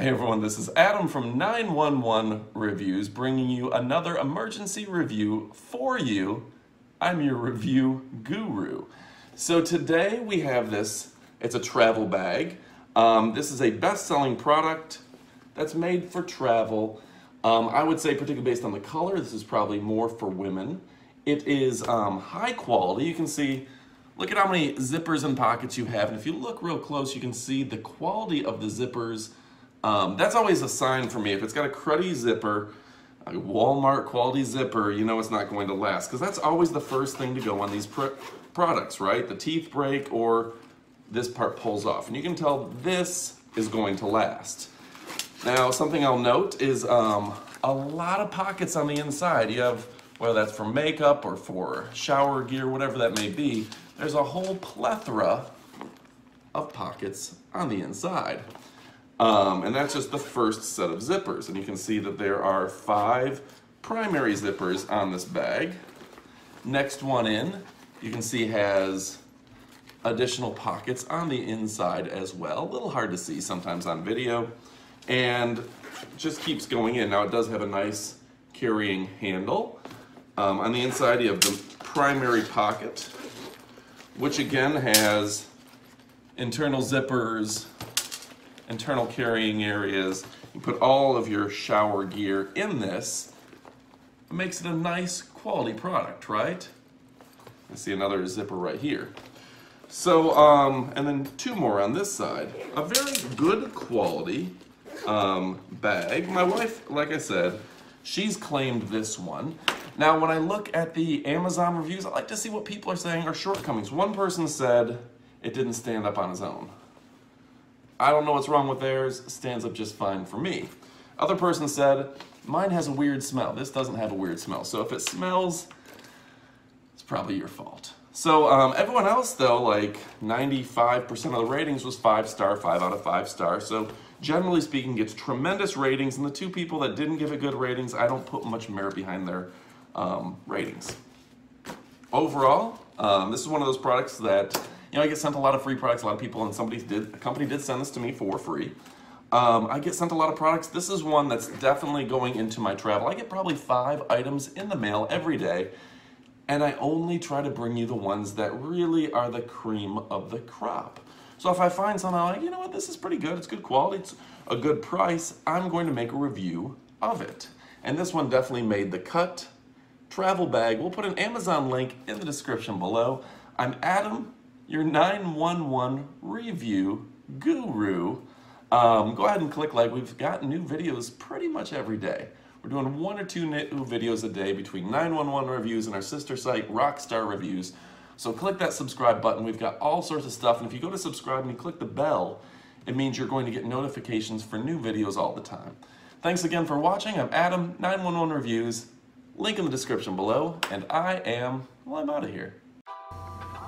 Hey everyone, this is Adam from 911 Reviews bringing you another emergency review for you. I'm your review guru. So today we have this, it's a travel bag. This is a best-selling product that's made for travel. I would say particularly based on the color, this is probably more for women. It is high quality. You can see, look at how many zippers and pockets you have, and if you look real close you can see the quality of the zippers. That's always a sign for me. If it's got a cruddy zipper, a Walmart quality zipper, you know it's not going to last, because that's always the first thing to go on these products, right? The teeth break or this part pulls off, and you can tell this is going to last. Now, something I'll note is a lot of pockets on the inside. You have, whether that's for makeup or for shower gear, whatever that may be, there's a whole plethora of pockets on the inside. And that's just the first set of zippers. And you can see that there are 5 primary zippers on this bag. Next one in, you can see has additional pockets on the inside as well. A little hard to see sometimes on video. And just keeps going in. Now it does have a nice carrying handle. On the inside you have the primary pocket, which again has internal zippers, internal carrying areas. You put all of your shower gear in this. It makes it a nice quality product, right? You see another zipper right here. So, and then 2 more on this side. A very good quality bag. My wife, like I said, she's claimed this one. Now, when I look at the Amazon reviews, I like to see what people are saying are shortcomings. One person said it didn't stand up on its own. I don't know what's wrong with theirs, stands up just fine for me. Other person said, mine has a weird smell. This doesn't have a weird smell. So if it smells, it's probably your fault. So everyone else though, like 95% of the ratings was 5-star, 5 out of 5 stars. So generally speaking, gets tremendous ratings. And the 2 people that didn't give it good ratings, I don't put much merit behind their ratings. Overall, this is one of those products that, you know, I get sent a lot of free products. A lot of people and a company did send this to me for free. I get sent a lot of products. This is one that's definitely going into my travel. I get probably 5 items in the mail every day, and I only try to bring you the ones that really are the cream of the crop. So if I find something I'm like, you know what, this is pretty good, it's good quality, it's a good price, I'm going to make a review of it. And this one definitely made the cut. Travel bag. We'll put an Amazon link in the description below. I'm Adam, your 911 review guru. Go ahead and click like. We've got new videos pretty much every day. We're doing 1 or 2 new videos a day between 911 reviews and our sister site, Rockstar Reviews. So click that subscribe button. We've got all sorts of stuff. And if you go to subscribe and you click the bell, it means you're going to get notifications for new videos all the time. Thanks again for watching. I'm Adam, 911 Reviews. Link in the description below. And I'm out of here.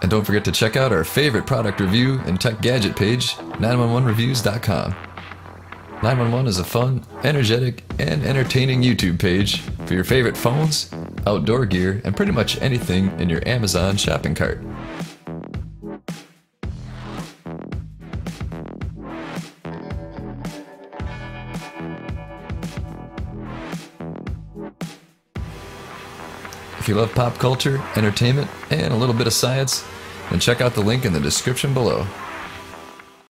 And don't forget to check out our favorite product review and tech gadget page, 911reviews.com. 911 is a fun, energetic, and entertaining YouTube page for your favorite phones, outdoor gear, and pretty much anything in your Amazon shopping cart. If you love pop culture, entertainment, and a little bit of science, then check out the link in the description below.